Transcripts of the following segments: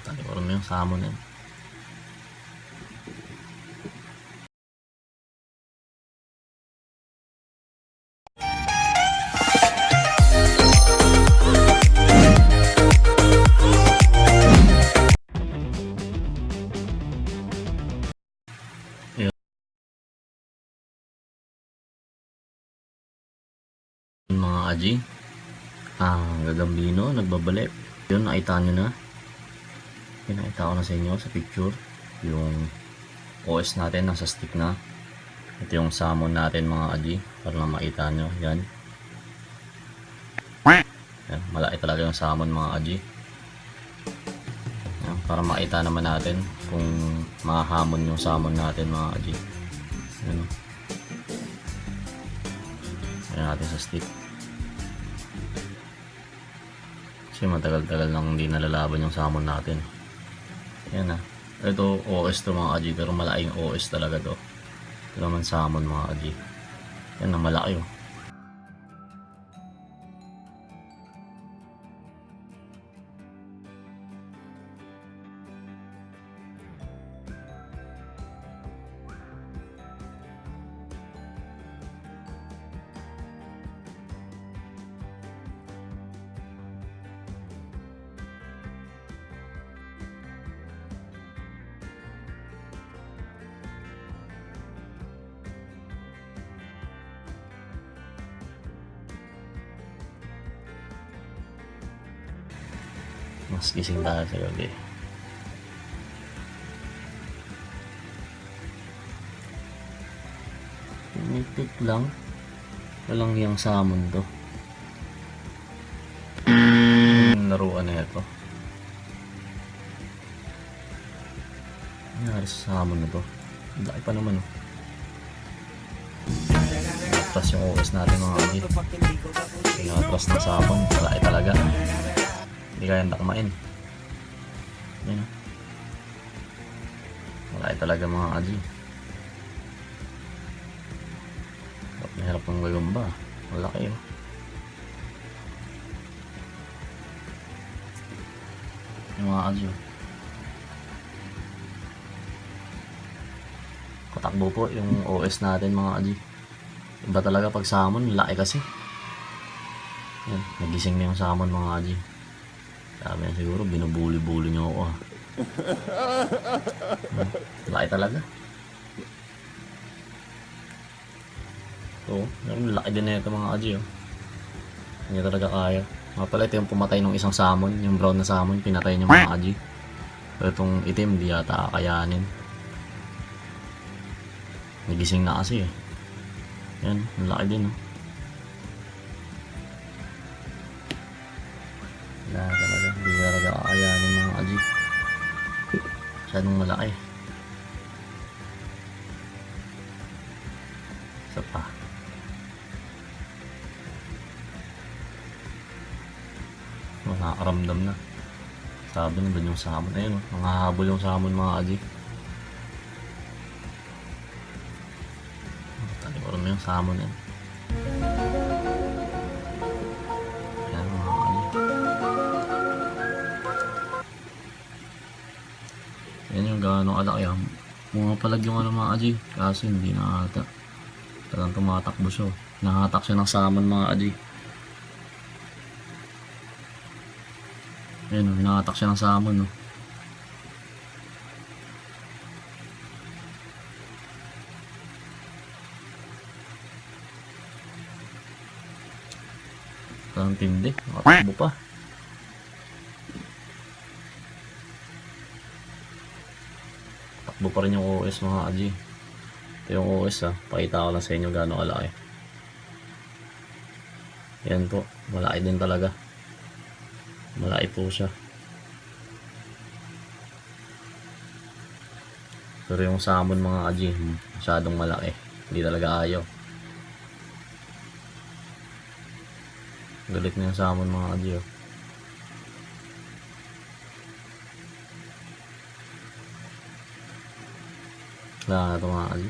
Talikuran mo yung salmon yan. Mga aji, gagambino nagbabalik. Yun, nakita nyo na. Pinakita ko na sa inyo sa picture yung OS natin nasa stick na. Ito yung salmon natin mga aji, para lang makita nyo. Yan, yan, malaki talaga yung salmon mga aji. Yan, para makita naman natin kung mahamon yung salmon natin mga aji. Yan, yan natin sa stick. Kasi matagal-tagal nang hindi nalalaban yung salmon natin. Yan na. Ito OS to mga aji, pero malaking OS talaga to. Ito naman salmon mga aji. Yan na, malaki oh. Mas gising tayo sa gabi. Pinitik lang. Walang yung salmon to. Yung laruan na ito. Nangyari sa salmon na to. Laki pa naman oh. Atras yung OS natin mga kaji. Yung atras ng salmon. Laki talaga. Hindi kayang takmain. Yan. Malaki talaga mga kaji. Hirap na hirap ng gagamba. Malaki oh. Yung mga kaji. Katakbo po yung OS natin mga kaji. Iba talaga pag salmon. Laki kasi. Yan. Nagising na yung salmon mga kaji. Sabi na siguro, binubuli-buli nyo ako. Laki talaga. So, laki din na ito mga kaji. Oh. Hindi talaga kaya. Mga pala, ito yung pumatay ng isang salmon. Yung brown na salmon, pinatay niya mga kaji. Pero itong itim, di yata kakayanin. Nagising na kasi eh. Yan, laki din. Oh. Wala talaga, hindi talaga kakayanin mga kaji. Masyadong malaki. Isa pa. Nakakaramdam na. Sabi na doon yung salmon. Ayun, nangahabol yung salmon mga kaji. Talikuran mo yung salmon yan. Yan yung gaano kalaki ah. Mga palag yung ano mga kaji. Kasi hindi na ata. Talagang tumatakbo siya. Nakatak siya ng salmon mga kaji. Yan o, nakatak siya ng salmon o. Talagang tindi. Nakatakbo pa. Takbo pa rin yung OS mga kaji. Ito yung OS ah. Pakita ko lang sa inyo gaano kalaki. Yan po. Malaki din talaga. Malaki po siya. Pero yung salmon mga kaji, masyadong malaki. Hindi talaga ayaw. Galit na yung salmon mga kaji oh. Wala na ito mga kaji.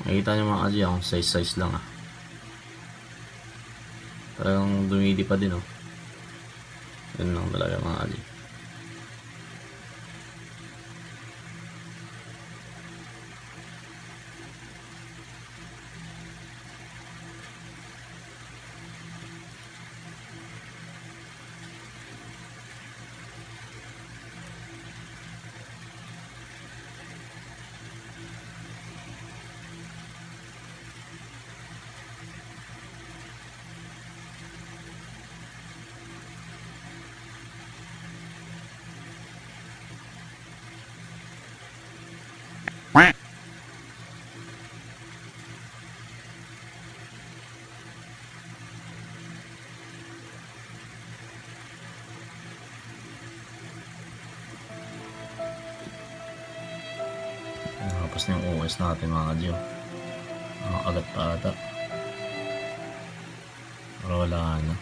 Nakita nyo mga kaji, size lang Parang dumidi pa din Yun lang talaga mga kaji. Tapos na yung OS natin mga kaji. Mga agat pa ata. Pero wala na.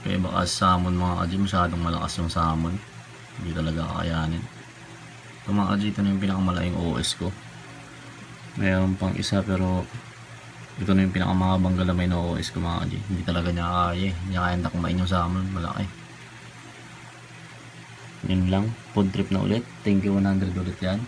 Kaya baka salmon mga kaji, masyadong malakas yung salmon. Hindi talaga kakayanin. Ito mga kaji, ito na yung pinakamalaking OS ko. Mayroon pang isa pero ito na yung pinakamahabang galamay na OS ko mga kaji. Hindi talaga niya kaya Hindi niya kaya takmain yung salmon, malaki. Yun lang, food trip na ulit. Thank you 100 ulit yan.